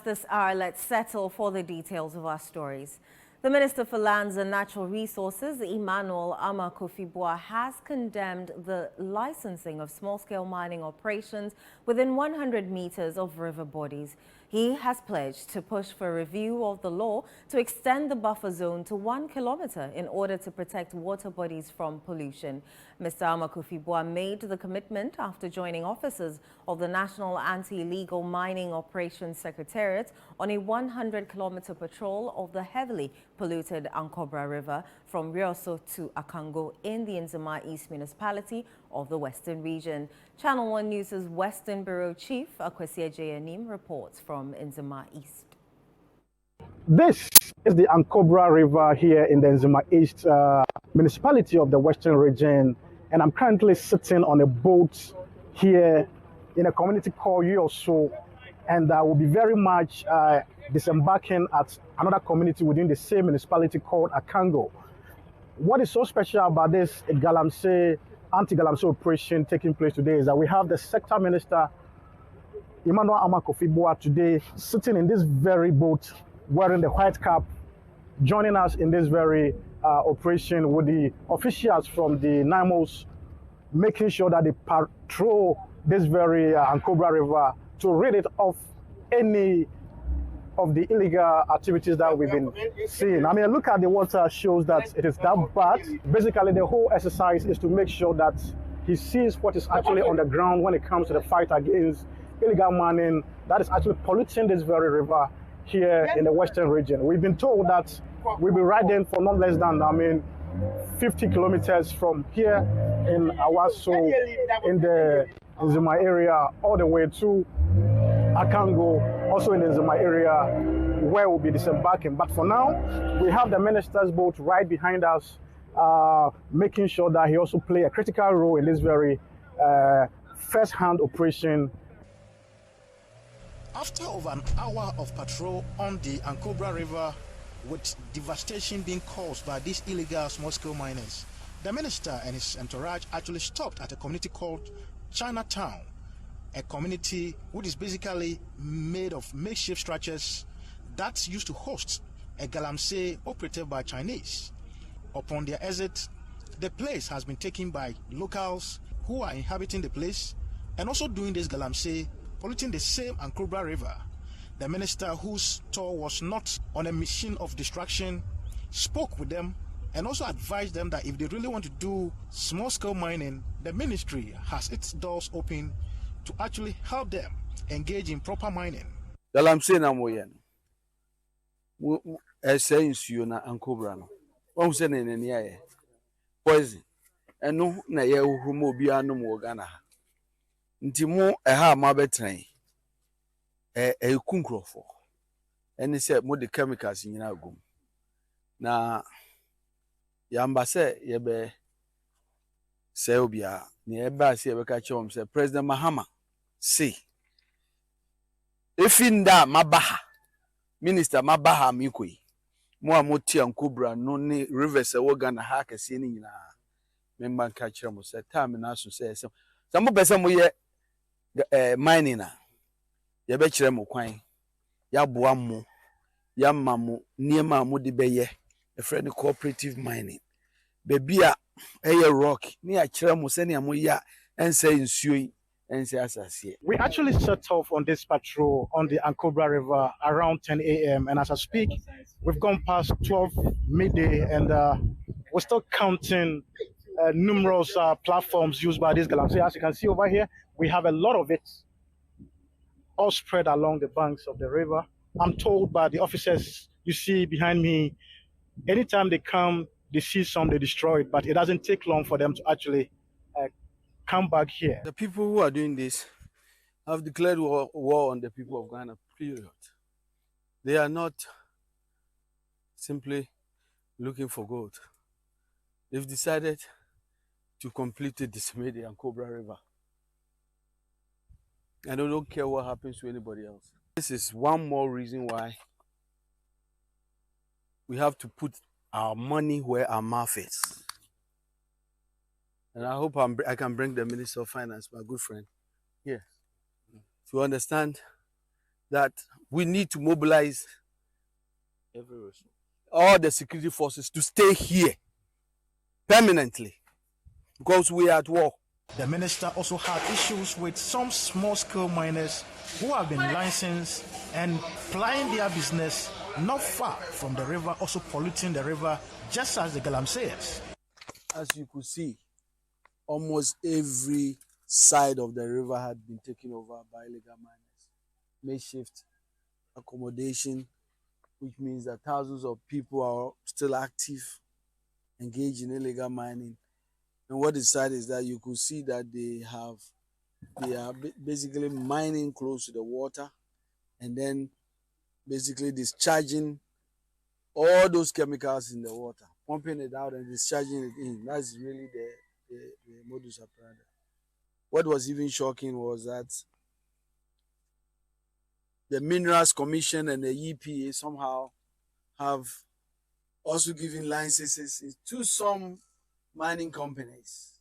this hour, let's settle for the details of our stories. The Minister for Lands and Natural Resources, Emmanuel Armah-Kofi, has condemned the licensing of small-scale mining operations within 100 meters of river bodies. He has pledged to push for review of the law to extend the buffer zone to 1 kilometer in order to protect water bodies from pollution. Mr. Armah-Kofi made the commitment after joining officers of the National Anti-Illegal Mining Operations Secretariat on a 100-kilometer patrol of the heavily polluted Ankobra River from Rioso to Akango in the Nzema-East municipality of the Western region. Channel 1 News' Western Bureau Chief Akwesi Ajayanim reports from Nzema-East. This is the Ankobra River here in the Nzema-East municipality of the Western region, and I'm currently sitting on a boat here in a community called Rioso, and I will be very much disembarking at another community within the same municipality called Akango. What is so special about this Galamsey, anti-Galamsey operation taking place today is that we have the sector minister, Emmanuel Armah-Kofi, today sitting in this very boat, wearing the white cap, joining us in this very operation with the officials from the NIMOS, making sure that they patrol this very Ankobra River to rid it of any of the illegal activities that we've been seeing. I mean, look at the water, shows that it is that bad. Basically, the whole exercise is to make sure that he sees what is actually on the ground when it comes to the fight against illegal mining that is actually polluting this very river here in the Western region. We've been told that we'll be riding for not less than, 50 kilometers from here in Awaso, in the Nzema area, all the way to Akango, also in the Nzema area, where we'll be disembarking. But for now, we have the minister's boat right behind us, making sure that he also play a critical role in this very first-hand operation. After over an hour of patrol on the Ankobra River, with devastation being caused by these illegal small-scale miners, the minister and his entourage actually stopped at a community called Chinatown, a community which is basically made of makeshift structures that used to host a Galamsey operated by Chinese. Upon their exit, the place has been taken by locals who are inhabiting the place and also doing this Galamsey, polluting the same Ankobra River. The minister, whose tour was not on a mission of destruction, spoke with them and also advised them that if they really want to do small-scale mining, the ministry has its doors open to actually help them engage in proper mining. Galamsey na moyen. Essence you na Ankobra no. Won say na nani aye. Poison. Eno na ye humo bia no mo Ghana. Nti mo ha ma betran. Kunkrofo. Eni say mo the chemicals nyina agum. Na yamba say ye be say obia na eba say be ka chom say President Mahama say efinda mabaha minister mabaha mikoi mo amoti Ankobra no ne rivers e wo Ghana ha kase ni nyina memba ka kire mo say time na so say some person mo ye mining na ye be kire mo kwan ya boa mo ya mamo niema mo de beye e friend cooperative mining baby a rock ni a kire mo se ne mo ya ense nsuoi ense asase. We actually set off on this patrol on the Ankobra River around 10 a.m. and as I speak, we've gone past 12 midday and we're still counting numerous platforms used by this Galamsey. As you can see over here, we have a lot of it all spread along the banks of the river. I'm told by the officers you see behind me, anytime they come, they see some, they destroy it, but it doesn't take long for them to actually come back here. The people who are doing this have declared war on the people of Ghana, period. They are not simply looking for gold. They've decided to completely decimate the Ankobra River. And they don't care what happens to anybody else. This is one more reason why we have to put our money where our mouth is. And I hope I can bring the Minister of Finance, my good friend, here to understand that we need to mobilize all the security forces to stay here permanently because we are at war. The minister also had issues with some small-scale miners who have been licensed and plying their business not far from the river, also polluting the river just as the Galamseyers. As you could see, almost every side of the river had been taken over by illegal miners. Makeshift accommodation, which means that thousands of people are still active, engaged in illegal mining. And what is sad is that you could see that they are basically mining close to the water and then basically discharging all those chemicals in the water, pumping it out and discharging it in. That's really the modus operandi. What was even shocking was that the Minerals Commission and the EPA somehow have also given licenses to some mining companies.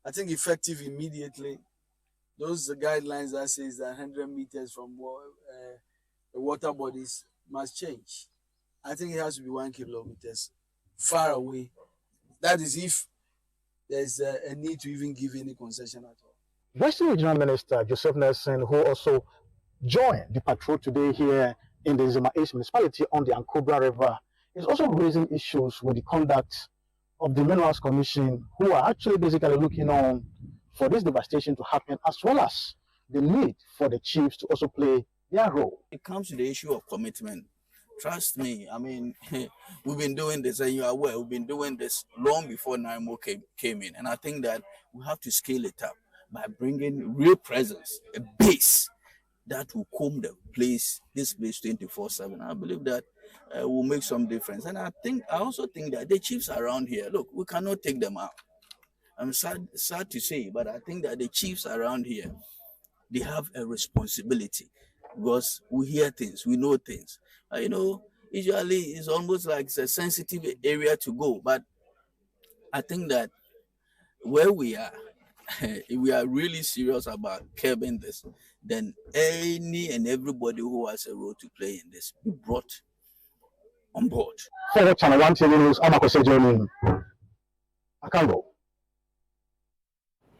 I think effective immediately. Those are the guidelines that says that 100 meters from the water bodies must change. I think it has to be 1 kilometer far away. That is if there's a need to even give any concession at all. Western Regional Minister Joseph Nelson, who also joined the patrol today here in the Nzema-East municipality on the Ankobra River, is also raising issues with the conduct of the Minerals Commission, who are actually basically looking on for this devastation to happen, as well as the need for the chiefs to also play their role. It comes to the issue of commitment. Trust me, I mean, we've been doing this, and you are aware, we've been doing this long before NIMO came in. And I think that we have to scale it up by bringing real presence, a base that will comb this place 24/7. I believe that will make some difference. And I also think that the chiefs around here, look, we cannot take them out. I'm sad to say, but I think that the chiefs around here, they have a responsibility because we hear things, we know things. Usually it's almost like it's a sensitive area to go, but I think that where we are, if we are really serious about curbing this, then any and everybody who has a role to play in this be brought on board. For Channel 1 TV News, Armah-Kofi, Akango.